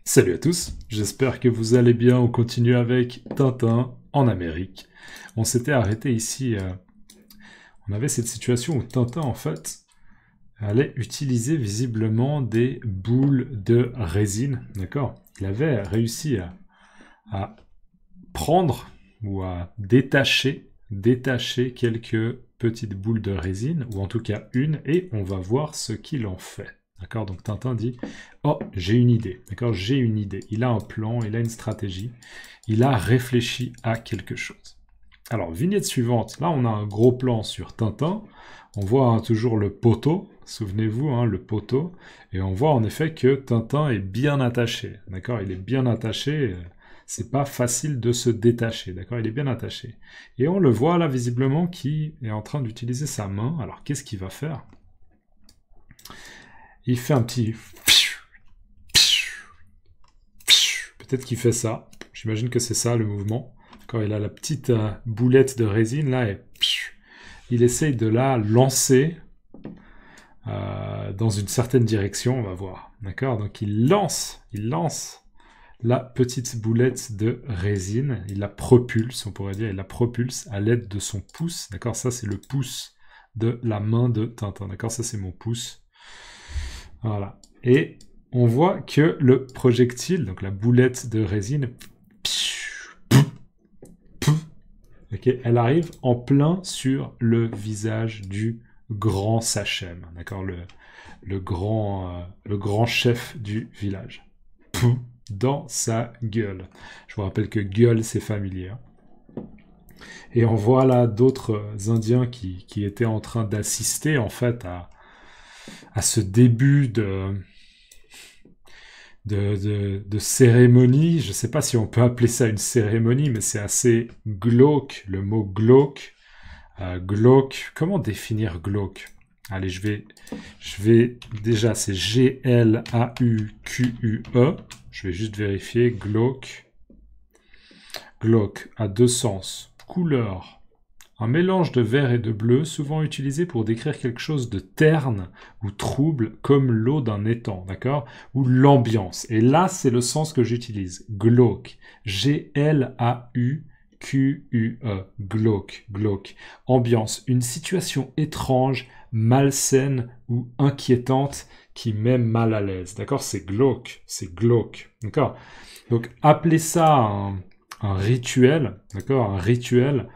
Salut à tous, j'espère que vous allez bien. On continue avec Tintin en Amérique. On s'était arrêté ici, on avait cette situation où Tintin en fait allait utiliser visiblement des boules de résine, d'accord. Il avait réussi à prendre ou à détacher quelques petites boules de résine, ou en tout cas une, et on va voir ce qu'il en fait. D'accord, donc Tintin dit oh, j'ai une idée. D'accord, j'ai une idée. Il a un plan, il a une stratégie, il a réfléchi à quelque chose. Alors, vignette suivante. Là, on a un gros plan sur Tintin. On voit toujours le poteau. Souvenez-vous, le poteau. Et on voit en effet que Tintin est bien attaché. D'accord, il est bien attaché. C'est pas facile de se détacher. D'accord, il est bien attaché. Et on le voit là visiblement qui est en train d'utiliser sa main. Alors, qu'est-ce qu'il va faire? Il fait un petit... Peut-être qu'il fait ça. J'imagine que c'est ça le mouvement. Quand il a la petite boulette de résine là, et il essaye de la lancer dans une certaine direction, on va voir. D'accord? Donc il lance la petite boulette de résine. Il la propulse, on pourrait dire, il la propulse à l'aide de son pouce. D'accord? Ça, c'est le pouce de la main de Tintin. D'accord? Ça, c'est mon pouce. Voilà. Et on voit que le projectile, donc la boulette de résine, okay, elle arrive en plein sur le visage du grand Sachem, d'accord, le grand chef du village. Dans sa gueule. Je vous rappelle que gueule, c'est familier. Et on voit là d'autres Indiens qui étaient en train d'assister en fait à ce début de cérémonie. Je ne sais pas si on peut appeler ça une cérémonie, mais c'est assez glauque, le mot glauque. Glauque, comment définir glauque? Allez, je vais déjà, c'est G-L-A-U-Q-U-E. Je vais juste vérifier, glauque. Glauque a deux sens. Couleur. Un mélange de vert et de bleu, souvent utilisé pour décrire quelque chose de terne ou trouble, comme l'eau d'un étang, d'accord? Ou l'ambiance. Et là, c'est le sens que j'utilise. Glauque. G-L-A-U-Q-U-E. Glauque. Glauque. Ambiance. Une situation étrange, malsaine ou inquiétante qui met mal à l'aise. D'accord? C'est glauque. C'est glauque. D'accord? Donc, appelez ça un rituel. D'accord? Un rituel.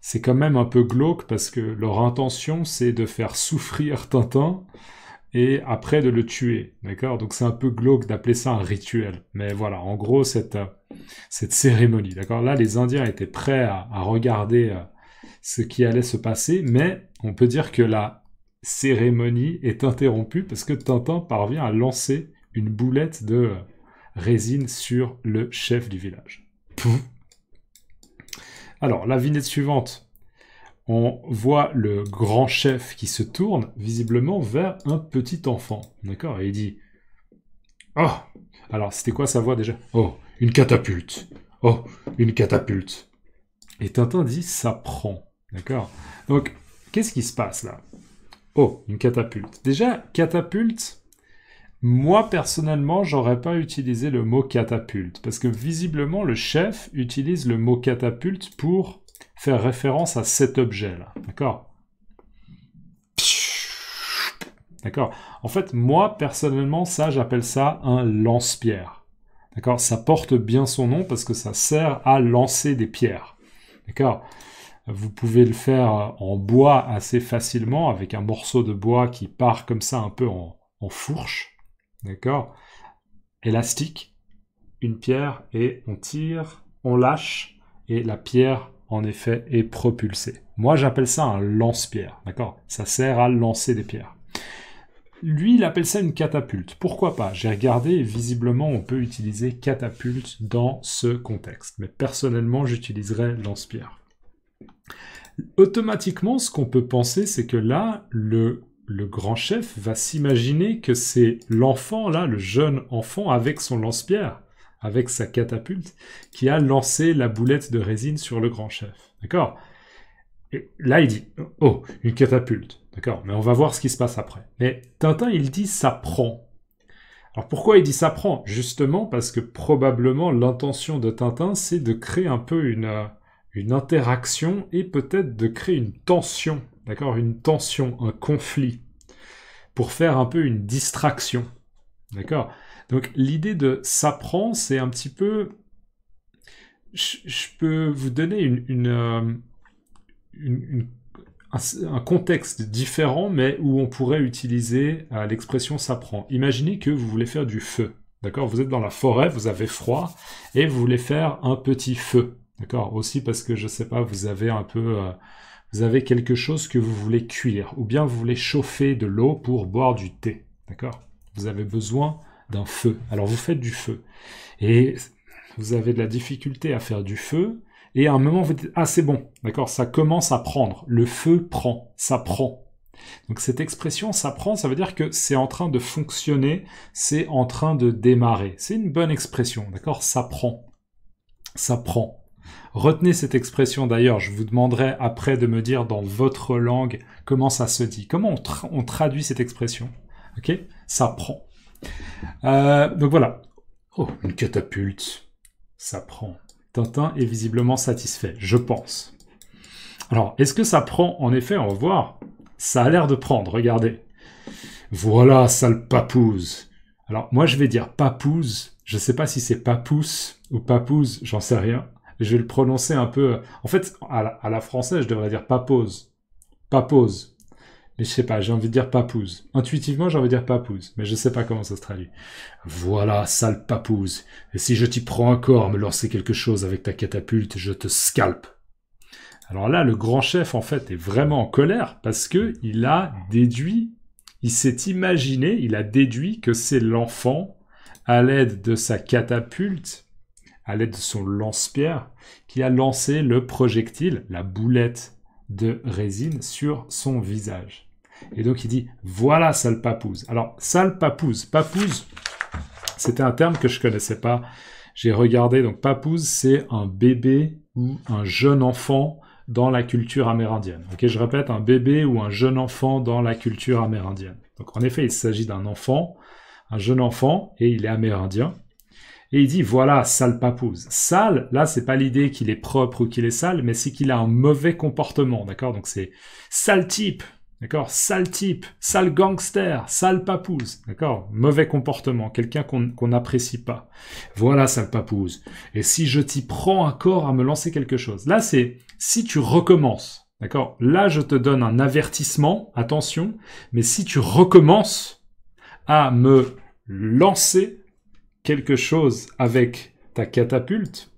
C'est quand même un peu glauque parce que leur intention, c'est de faire souffrir Tintin et après de le tuer, d'accord? Donc c'est un peu glauque d'appeler ça un rituel. Mais voilà, en gros, cette cérémonie, d'accord? Là, les Indiens étaient prêts à regarder ce qui allait se passer, mais on peut dire que la cérémonie est interrompue parce que Tintin parvient à lancer une boulette de résine sur le chef du village. Pouf. Alors, la vignette suivante, on voit le grand chef qui se tourne visiblement vers un petit enfant, d'accord? Et il dit « Oh !» Alors, c'était quoi sa voix déjà? « Oh, une catapulte! Oh, une catapulte !» Et Tintin dit « Ça prend !» D'accord? Donc, qu'est-ce qui se passe là? Oh, une catapulte. Déjà, catapulte, moi, personnellement, j'aurais pas utilisé le mot catapulte, parce que visiblement, le chef utilise le mot catapulte pour faire référence à cet objet-là. D'accord? D'accord? En fait, moi, personnellement, ça, j'appelle ça un lance-pierre. D'accord? Ça porte bien son nom parce que ça sert à lancer des pierres. D'accord? Vous pouvez le faire en bois assez facilement, avec un morceau de bois qui part comme ça un peu en fourche. D'accord? Élastique, une pierre, et on tire, on lâche, et la pierre, en effet, est propulsée. Moi, j'appelle ça un lance-pierre, d'accord? Ça sert à lancer des pierres. Lui, il appelle ça une catapulte. Pourquoi pas? J'ai regardé, et visiblement, on peut utiliser catapulte dans ce contexte. Mais personnellement, j'utiliserais lance-pierre. Automatiquement, ce qu'on peut penser, c'est que là, le grand chef va s'imaginer que c'est l'enfant, là, le jeune enfant, avec son lance-pierre, avec sa catapulte, qui a lancé la boulette de résine sur le grand chef. D'accord? Et là, il dit « Oh, une catapulte. » D'accord? Mais on va voir ce qui se passe après. Mais Tintin, il dit « Ça prend. » Alors pourquoi il dit ça prend? Justement parce que probablement l'intention de Tintin, c'est de créer un peu une interaction et peut-être de créer une tension, d'accord? Une tension, un conflit, pour faire un peu une distraction, d'accord? Donc l'idée de ça prend, c'est un petit peu... Je peux vous donner un contexte différent, mais où on pourrait utiliser l'expression ça prend. Imaginez que vous voulez faire du feu, d'accord? Vous êtes dans la forêt, vous avez froid, et vous voulez faire un petit feu, d'accord? Aussi parce que, je sais pas, vous avez un peu... vous avez quelque chose que vous voulez cuire, ou bien vous voulez chauffer de l'eau pour boire du thé, d'accord? Vous avez besoin d'un feu. Alors vous faites du feu. Et vous avez de la difficulté à faire du feu, et à un moment vous dites « Ah, c'est bon, d'accord, ça commence à prendre, le feu prend, ça prend ». Donc cette expression « ça prend », ça veut dire que c'est en train de fonctionner, c'est en train de démarrer. C'est une bonne expression, d'accord, ça prend, ça prend. Retenez cette expression d'ailleurs, je vous demanderai après de me dire dans votre langue comment ça se dit. Comment on traduit cette expression? Ok, ça prend. Donc voilà. Oh, une catapulte. Ça prend. Tintin est visiblement satisfait, je pense. Alors, est-ce que ça prend? En effet, on va voir. Ça a l'air de prendre, regardez. Voilà, sale papouze. Alors, moi, je vais dire papouze. Je ne sais pas si c'est papousse ou papouze, j'en sais rien. Je vais le prononcer un peu... En fait, à la française, je devrais dire papose. Papose. Mais je sais pas, j'ai envie de dire papouze. Intuitivement, j'ai envie de dire papouze, mais je sais pas comment ça se traduit. Voilà, sale papouze. Et si je t'y prends encore à me lancer quelque chose avec ta catapulte, je te scalpe. Alors là, le grand chef, en fait, est vraiment en colère parce que il a déduit, il s'est imaginé, il a déduit que c'est l'enfant, à l'aide de sa catapulte, à l'aide de son lance-pierre, qui a lancé le projectile, la boulette de résine, sur son visage. Et donc il dit « Voilà, sale papouze ». Alors, sale papouze. Papouze, c'était un terme que je connaissais pas. J'ai regardé, donc papouze, c'est un bébé ou un jeune enfant dans la culture amérindienne. Ok, je répète, un bébé ou un jeune enfant dans la culture amérindienne. Donc en effet, il s'agit d'un enfant, un jeune enfant, et il est amérindien. Et il dit, voilà, sale papouze. Sale, là, c'est pas l'idée qu'il est propre ou qu'il est sale, mais c'est qu'il a un mauvais comportement, d'accord? Donc c'est sale type, d'accord? Sale type, sale gangster, sale papouze, d'accord? Mauvais comportement, quelqu'un qu'on n'apprécie pas. Voilà, sale papouze. Et si je t'y prends encore à me lancer quelque chose. Là, c'est si tu recommences, d'accord? Là, je te donne un avertissement, attention, mais si tu recommences à me lancer quelque chose avec ta catapulte,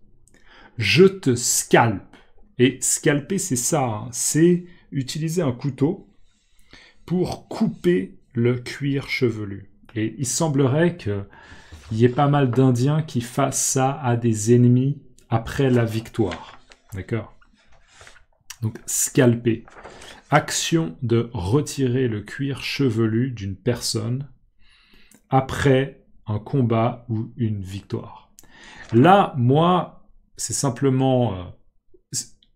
je te scalpe. Et scalper, c'est ça, hein, c'est utiliser un couteau pour couper le cuir chevelu. Et il semblerait qu'il y ait pas mal d'Indiens qui fassent ça à des ennemis après la victoire. D'accord? Donc, scalper. Action de retirer le cuir chevelu d'une personne après un combat ou une victoire. Là, moi, c'est simplement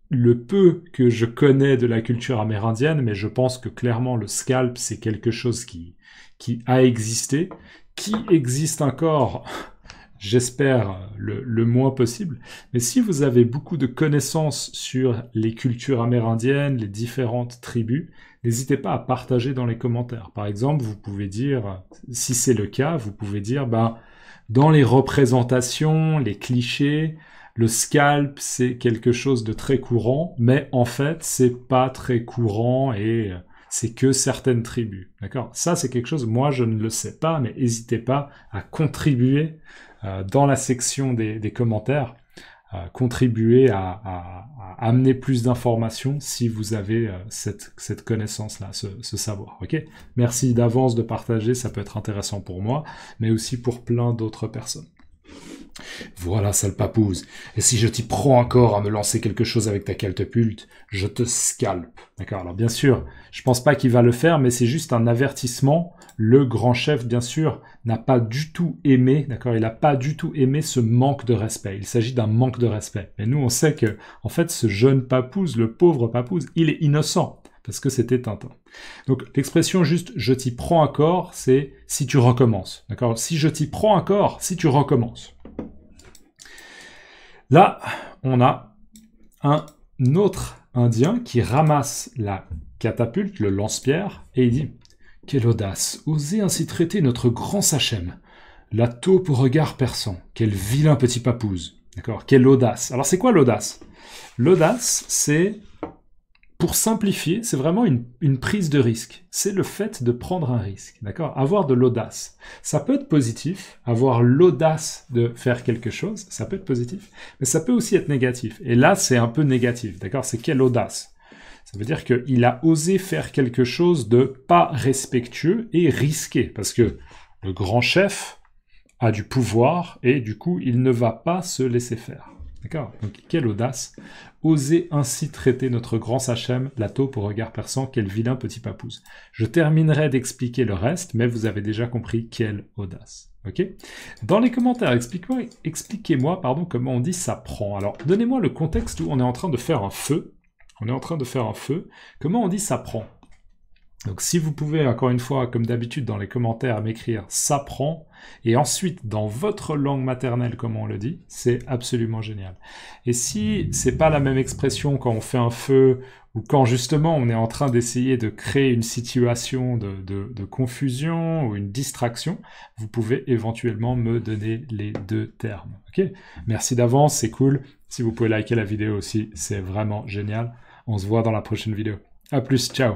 le peu que je connais de la culture amérindienne, mais je pense que clairement le scalp, c'est quelque chose qui a existé, qui existe encore, j'espère, le moins possible. Mais si vous avez beaucoup de connaissances sur les cultures amérindiennes, les différentes tribus, n'hésitez pas à partager dans les commentaires. Par exemple, vous pouvez dire, si c'est le cas, vous pouvez dire, dans les représentations, les clichés, le scalp, c'est quelque chose de très courant, mais en fait, c'est pas très courant et c'est que certaines tribus. D'accord? Ça, c'est quelque chose, moi, je ne le sais pas, mais n'hésitez pas à contribuer dans la section des commentaires, contribuer à amener plus d'informations si vous avez cette connaissance-là, ce savoir. Ok? Merci d'avance de partager, ça peut être intéressant pour moi, mais aussi pour plein d'autres personnes. Voilà, sale papouze. Et si je t'y prends encore à me lancer quelque chose avec ta catapulte, je te scalpe. D'accord? Alors bien sûr, je pense pas qu'il va le faire, mais c'est juste un avertissement. Le grand chef, bien sûr, n'a pas du tout aimé, d'accord? Il n'a pas du tout aimé ce manque de respect. Il s'agit d'un manque de respect. Et nous, on sait que, en fait, ce jeune papouze, le pauvre papouze, il est innocent. parce que c'était Tintin. Donc l'expression juste « je t'y prends un corps », c'est « si tu recommences ». D'accord? Si je t'y prends un corps, si tu recommences. Là, on a un autre Indien qui ramasse la catapulte, le lance-pierre, et il dit « Quelle audace, oser ainsi traiter notre grand Sachem. La taupe au regard perçant, quel vilain petit papouse. » D'accord? Quelle audace. Alors c'est quoi l'audace? L'audace, c'est, pour simplifier, c'est vraiment une prise de risque. C'est le fait de prendre un risque. D'accord? Avoir de l'audace. Ça peut être positif, avoir l'audace de faire quelque chose, ça peut être positif, mais ça peut aussi être négatif. Et là, c'est un peu négatif. D'accord? C'est quelle audace? Ça veut dire qu'il a osé faire quelque chose de pas respectueux et risqué, parce que le grand chef a du pouvoir et du coup, il ne va pas se laisser faire. D'accord? Donc, quelle audace! Oser ainsi traiter notre grand Sachem, la taupe au regard perçant, quel vilain petit papouse. Je terminerai d'expliquer le reste, mais vous avez déjà compris quelle audace. Ok? Dans les commentaires, expliquez-moi comment on dit ça prend. Alors, donnez-moi le contexte où on est en train de faire un feu. On est en train de faire un feu. Comment on dit ça prend? Donc si vous pouvez, encore une fois, comme d'habitude, dans les commentaires, m'écrire « ça prend », et ensuite, dans votre langue maternelle, comment on le dit, c'est absolument génial. Et si c'est pas la même expression quand on fait un feu, ou quand justement on est en train d'essayer de créer une situation de confusion ou une distraction, vous pouvez éventuellement me donner les deux termes. Ok? Merci d'avance, c'est cool. Si vous pouvez liker la vidéo aussi, c'est vraiment génial. On se voit dans la prochaine vidéo. À plus, ciao!